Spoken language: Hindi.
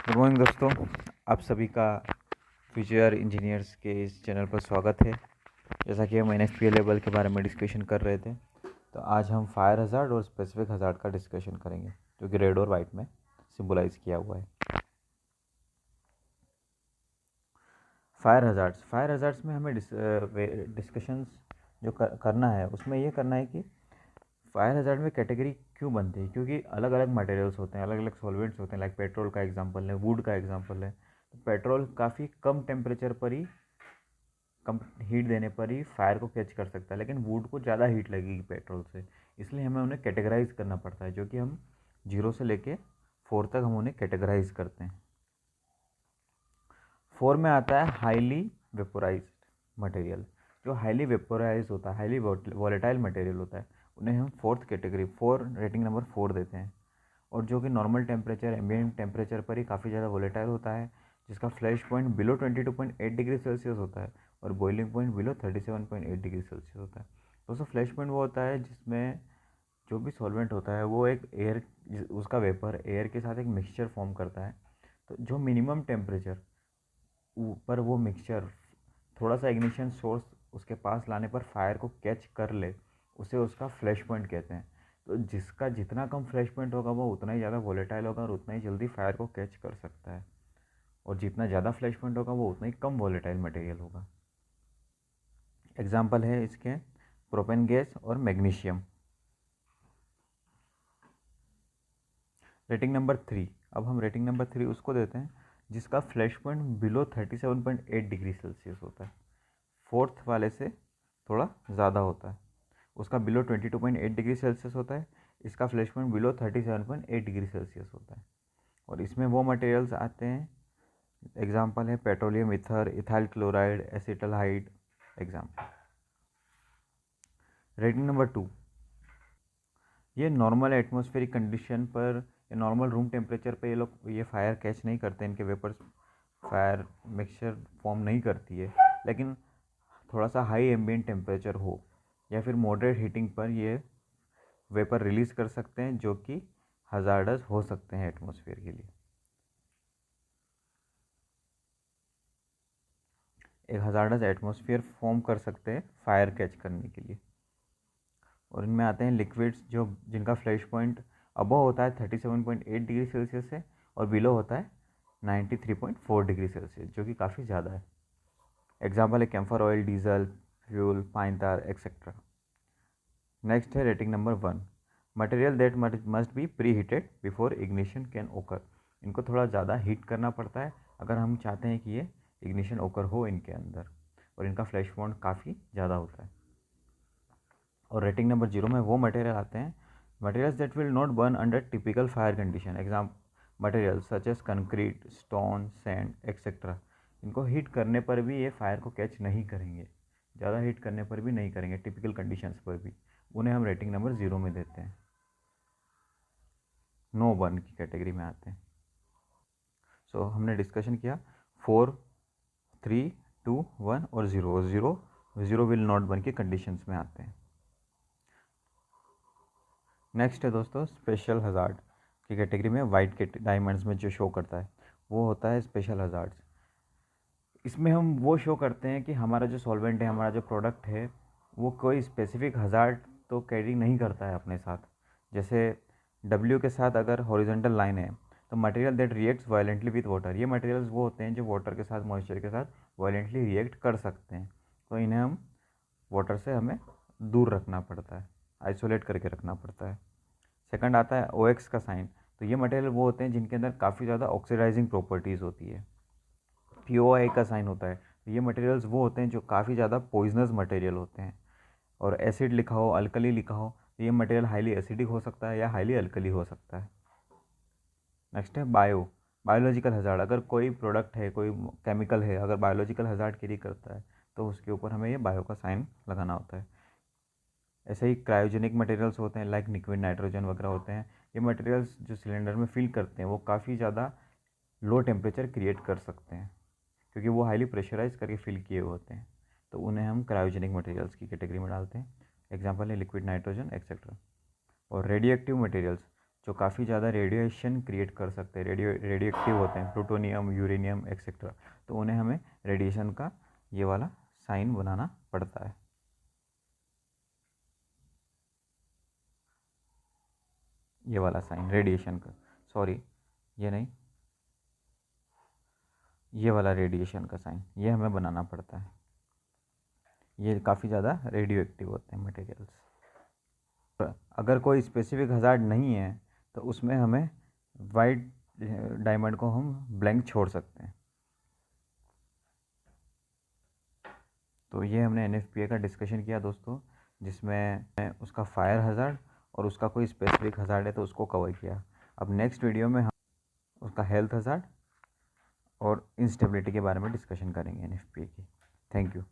गुड मॉर्निंग दोस्तों, आप सभी का फ्यूचर इंजीनियर्स के इस चैनल पर स्वागत है। जैसा कि हम एनएसपीएल लेवल के बारे में डिस्कशन कर रहे थे, तो आज हम फायर हज़ार्ड और स्पेसिफिक हज़ार्ड का डिस्कशन करेंगे, जो कि रेड और वाइट में सिंबलाइज किया हुआ है। फायर हज़ार्ड्स में हमें डिस्कशंस जो करना है, उसमें ये करना है कि फायर हज़ार्ड में कैटेगरी क्यों बनती है, क्योंकि अलग अलग मटेरियल्स होते हैं, अलग अलग सॉल्वेंट्स होते हैं। लाइक पेट्रोल का एग्जांपल है, वुड का एग्जांपल है। तो पेट्रोल काफ़ी कम टेम्परेचर पर ही, कम हीट देने पर ही फायर को कैच कर सकता है, लेकिन वुड को ज़्यादा हीट लगेगी पेट्रोल से। इसलिए हमें उन्हें कैटेगराइज करना पड़ता है, जो कि हम 0 से लेके 4 तक हम उन्हें कैटेगराइज करते हैं। 4 में आता है हाईली वेपोराइज्ड मटेरियल। जो हाईली वेपोराइज होता है, हाईली वॉलेटाइल मटेरियल होता है, उन्हें हम फोर्थ कैटेगरी 4 रेटिंग नंबर 4 देते हैं। और जो कि नॉर्मल टेम्परेचर, एम्बिएंट टेम्परेचर पर ही काफ़ी ज़्यादा वॉलेटाइल होता है, जिसका flash point below 22.8 degree Celsius होता है और boiling point below 37.8 degree Celsius होता है। दोस्तों, फ्लैश पॉइंट वो होता है जिसमें जो भी सॉल्वेंट होता है वो एक एयर, उसका वेपर एयर के साथ एक मिक्सचर फॉर्म करता है। तो जो मिनिमम टेम्परेचर ऊपर वो मिक्सचर थोड़ा सा इग्निशन सोर्स उसके पास लाने पर फायर को कैच कर ले, उसे उसका फ्लैश पॉइंट कहते हैं। तो जिसका जितना कम फ्लैश पॉइंट होगा वो उतना ही ज़्यादा वोलेटाइल होगा और उतना ही जल्दी फायर को कैच कर सकता है, और जितना ज़्यादा फ्लैश पॉइंट होगा वो उतना ही कम वोलेटाइल मटेरियल होगा। एग्जाम्पल है इसके प्रोपेन गैस और मैग्नीशियम। Rating number 3। अब हम रेटिंग नंबर 3 उसको देते हैं जिसका flash point below 37.8 degree Celsius होता है। फोर्थ वाले से थोड़ा ज़्यादा होता है, उसका बिलो 22.8 डिग्री सेल्सियस होता है, इसका flash point below 37.8 degree Celsius होता है। और इसमें वो मटेरियल्स आते हैं, एग्जाम्पल है petroleum ether, ethyl chloride, acetaldehyde example. Rating number 2। ये नॉर्मल एटमॉस्फेरिक कंडीशन पर या नॉर्मल रूम टेम्परेचर पे ये फायर कैच नहीं करते, इनके वेपर्स फायर मिक्सचर फॉर्म नहीं करती है। लेकिन थोड़ा सा हाई एम्बिएंट टेम्परेचर हो या फिर मॉडरेट हीटिंग पर ये वेपर रिलीज कर सकते हैं, जो कि हजार्डस हो सकते हैं एटमॉस्फेयर के लिए। एक हजार्डस एटमॉस्फेयर फॉर्म कर सकते हैं फायर कैच करने के लिए। और इनमें आते हैं लिक्विड्स जो जिनका फ्लैश पॉइंट अबव होता है 37.8 डिग्री सेल्सियस से और बिलो होता है 93.4 डिग्री सेल्सियस, जो कि काफ़ी ज़्यादा है। एग्जाम्पल है camphor oil, diesel fuel, pine tar etcetera. Next है rating number 1। Material that must be preheated before ignition can occur. इनको थोड़ा ज़्यादा हीट करना पड़ता है अगर हम चाहते हैं कि ये इग्निशन ओकर हो इनके अंदर, और इनका फ्लैश पॉइंट काफ़ी ज़्यादा होता है। और रेटिंग नंबर 0 में वो मटेरियल आते हैं, materials that will not burn under typical fire condition. Exam material such as concrete, stone, sand etcetera. इनको हीट करने पर भी ये फायर को कैच नहीं करेंगे, ज़्यादा हीट करने पर भी नहीं करेंगे, टिपिकल कंडीशंस पर भी। उन्हें हम रेटिंग नंबर 0 में देते हैं, नो बर्न की कैटेगरी में आते हैं। सो हमने डिस्कशन किया 4, 3, 2, 1 और 0। ज़ीरो विल नॉट बर्न की कंडीशंस में आते हैं। नेक्स्ट है दोस्तों स्पेशल हज़ार्ड की कैटेगरी में, वाइट के डायमंड्स में जो शो करता है वो होता है स्पेशल हज़ार्ड्स। इसमें हम वो शो करते हैं कि हमारा जो सॉल्वेंट है, हमारा जो प्रोडक्ट है, वो कोई स्पेसिफिक हज़ार्ड तो कैरी नहीं करता है अपने साथ। जैसे W के साथ अगर हॉरिजॉन्टल लाइन है तो material that reacts violently with water, ये मटेरियल्स वो होते हैं जो वाटर के साथ, मॉइस्चर के साथ वायलेंटली रिएक्ट कर सकते हैं। तो इन्हें हम वाटर से हमें दूर रखना पड़ता है, आइसोलेट करके रखना पड़ता है। सेकंड आता है OX का साइन। तो ये मटेरियल वो होते हैं जिनके अंदर काफ़ी ज़्यादा ऑक्सीडाइजिंग प्रॉपर्टीज़ होती है। POI का साइन होता है। तो ये मटेरियल्स वो होते हैं जो काफ़ी ज़्यादा पॉइजनस मटेरियल होते हैं। और एसिड लिखा हो, अल्कली लिखा हो, तो ये मटेरियल हाईली एसिडिक हो सकता है या हाईली अल्कली हो सकता है। नेक्स्ट है बायोलॉजिकल हज़ार्ड। अगर कोई प्रोडक्ट है, कोई केमिकल है, अगर बायोलॉजिकल हज़ार्ड कैरी करता है तो उसके ऊपर हमें ये बायो का साइन लगाना होता है। ऐसे ही क्रायोजेनिक मटेरियल्स होते हैं, लाइक लिक्विड नाइट्रोजन वगैरह होते हैं। ये मटेरियल्स जो सिलेंडर में फिल करते हैं वो काफ़ी ज़्यादा लो टेम्परेचर क्रिएट कर सकते हैं, क्योंकि वो हाईली प्रेशराइज करके फिल किए हुए होते हैं। तो उन्हें हम क्रायोजेनिक मटेरियल्स की कैटेगरी में डालते हैं। एग्जाम्पल है लिक्विड नाइट्रोजन एक्सेट्रा। और रेडियो एक्टिव मटेरियल्स जो काफ़ी ज़्यादा रेडिएशन क्रिएट कर सकते हैं, रेडियो एक्टिव होते हैं, प्लूटोनियम, यूरेनियम एक्सेट्रा, तो उन्हें हमें रेडिएशन का ये वाला साइन बनाना पड़ता है। ये वाला साइन रेडिएशन का, सॉरी ये नहीं, ये वाला रेडिएशन का साइन ये हमें बनाना पड़ता है। ये काफ़ी ज़्यादा रेडियो एक्टिव होते हैं मटेरियल्स। अगर कोई स्पेसिफिक हज़ार्ड नहीं है तो उसमें हमें वाइट डायमंड को हम ब्लैंक छोड़ सकते हैं। तो ये हमने NFPA का डिस्कशन किया दोस्तों, जिसमें उसका फायर हज़ार्ड और उसका कोई स्पेसिफिक हज़ार्ड है तो उसको कवर किया। अब नेक्स्ट वीडियो में हम उसका हेल्थ हज़ार्ड और इंस्टेबिलिटी के बारे में डिस्कशन करेंगे NFPA की। Thank you.